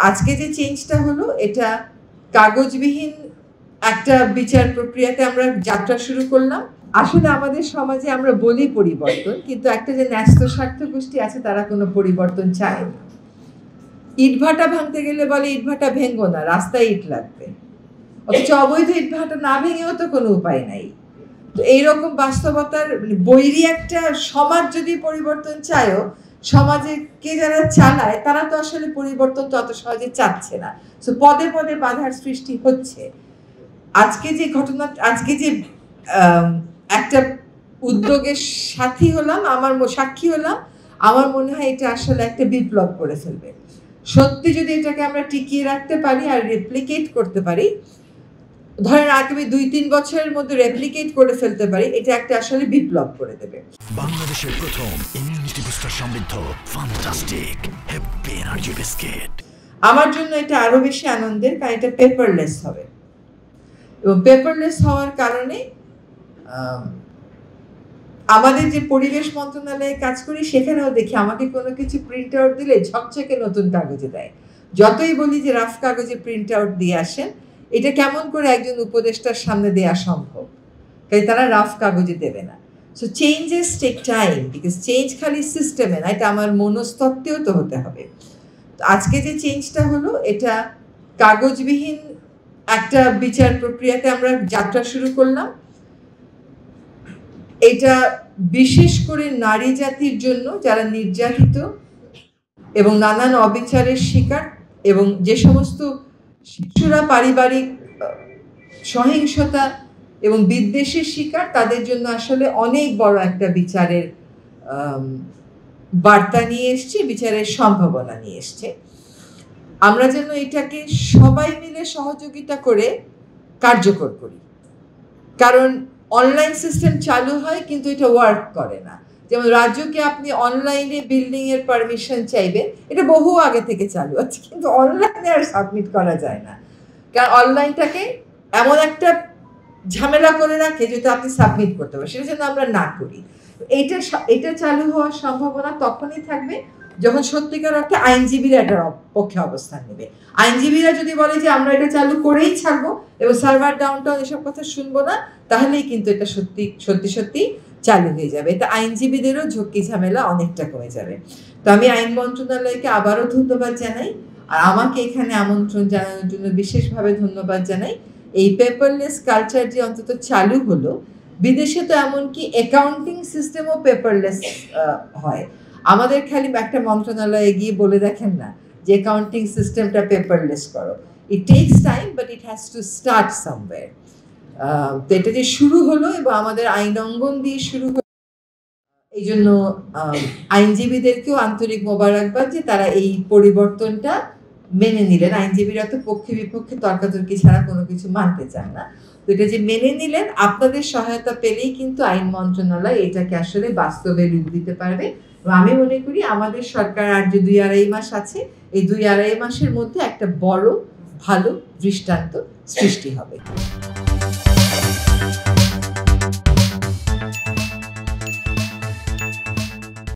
আজকে যে চেঞ্জটা হলো এটা কাগজবিহীন একটা বিচার প্রক্রিয়াতে আমরা যাত্রা শুরু করলাম। আসলে আমাদের সমাজে আমরা বলি পরিবর্তন, কিন্তু একটা যে ন্যস্ত স্বার্থ গোষ্ঠী আছে তারা কোনো পরিবর্তন চায় না। ইটভাটা ভাঙতে গেলে বলে ইটভাটা ভেঙ্গো না, রাস্তায় ইট লাগবে, অথচ অবৈধ ইটভাটা না ভেঙেও তো কোনো উপায় নাই। তো এইরকম বাস্তবতার বৈরী একটা সমাজ যদি পরিবর্তন চায়ও, সমাজে কে যারা চালায় তারা তো আসলে পরিবর্তন তো অত সহজে চাচ্ছে না। তো পদে পদে বাধার সৃষ্টি হচ্ছে। আজকে যে ঘটনা, আজকে যে একটা উদ্যোগের সাথী হলাম, সাক্ষী হলাম, আমার মনে হয় এটা আসলে একটা বিপ্লব করে ফেলবে। সত্যি যদি এটাকে আমরা টিকিয়ে রাখতে পারি আর রেপ্লিকেট করতে পারি, ধরেন আগামী ২-৩ বছরের মধ্যে রেপ্লিকেট করে ফেলতে পারি, এটা একটা আসলে বিপ্লব করে দেবে। বাংলাদেশের প্রথম ইমিউনিটি বুস্টার সমৃদ্ধ ফ্যান্টাস্টিক হ্যাপি এনার্জি বিস্কিট। আমার জন্য এটা আরো বেশি আনন্দের, কারণ এটা পেপারলেস হবে। এবং পেপারলেস হওয়ার কারণে আমাদের যে পরিবেশ মন্ত্রণালয়ে কাজ করি সেখানেও দেখি আমাকে কোনো কিছু প্রিন্ট আউট দিলে ঝকঝকে নতুন কাগজে দেয়। যতই বলি যে রাফ কাগজে প্রিন্ট আউট দিয়ে আসেন, এটা কেমন করে একজন উপদেষ্টার সামনে দেওয়া সম্ভব, তাই তারা রাফ কাগজে দেবে না। So changes take time, because change খালি সিস্টেমে না, এটা আমার মনস্তত্ত্বেও তো হতে হবে। তো আজকে যে চেঞ্জটা হলো এটা কাগজবিহীন একটা বিচার প্রক্রিয়াতে আমরা যাত্রা শুরু করলাম। এটা বিশেষ করে নারী জাতির জন্য, যারা নির্যাতিত এবং নানান অবিচারের শিকার, এবং যে সমস্ত শিশুরা পারিবারিক সহিংসতা এবং বিদ্বেষের শিকার, তাদের জন্য আসলে অনেক বড় একটা বিচারের বার্তা নিয়ে এসছে, বিচারের সম্ভাবনা নিয়ে এসছে। আমরা যেন এটাকে সবাই মিলে সহযোগিতা করে কার্যকর করি, কারণ অনলাইন সিস্টেম চালু হয় কিন্তু এটা ওয়ার্ক করে না। যেমন রাজ্যকে আপনি অনলাইনে বিল্ডিং এর পারমিশন চাইবেন, এটা বহু আগে থেকে চালু আছে, কিন্তু অনলাইনে আর সাবমিট করা যায় না, কারণ অনলাইনটাকে এমন একটা ঝামেলা করে রাখে যেটা আপনি সাবমিট করতে পারেন, সেটা যেন আমরা না করি। এটা চালু হওয়ার সম্ভাবনা তখনই থাকবে যখন সত্যিকার অর্থে আইনজীবীরা এটার পক্ষে অবস্থান নেবে। আইনজীবীরা যদি বলে যে আমরা এটা চালু করেই ছাড়বো এবং সার্ভার ডাউনটাউন এসব কথা শুনবো না, তাহলেই কিন্তু এটা সত্যি চালু হয়ে যাবে। এটা আইনজীবীদেরও ঝক্কি ঝামেলা অনেকটা কমে যাবে। তো আমি আইন মন্ত্রণালয়কে আবারও ধন্যবাদ জানাই, আর আমাকে এখানে আমন্ত্রণ জানানোর জন্য বিশেষভাবে ধন্যবাদ জানাই। এই পেপারলেস কালচার যে অন্তত চালু হলো, বিদেশে তো এমনকি অ্যাকাউন্টিং সিস্টেমও পেপারলেস হয়। আমাদের খালি একটা মন্ত্রণালয়ে গিয়ে বলে দেখেন না যে অ্যাকাউন্টিং সিস্টেমটা পেপারলেস করো। ইট tax time, but it has to start somewhere. তো এটা যে শুরু হলো এবং আমাদের আইন অঙ্গন দিয়ে শুরু হলো, এই জন্য আইনজীবীদেরকেও আন্তরিক মোবারকবাদ যে তারা এই পরিবর্তনটা মেনে নিলেন। আইনজীবীরা তো পক্ষে বিপক্ষে তর্কাতর্কি ছাড়া কোনো কিছু মানতে চান না। তো এটা যে মেনে নিলেন, আপনাদের সহায়তা পেলেই কিন্তু আইন মন্ত্রণালয় এটাকে আসলে বাস্তবে রূপ দিতে পারবে। এবং আমি মনে করি আমাদের সরকার আর যে ২-২.৫ মাস আছে, এই ২-২.৫ মাসের মধ্যে একটা বড় ভালো দৃষ্টান্ত সৃষ্টি হবে।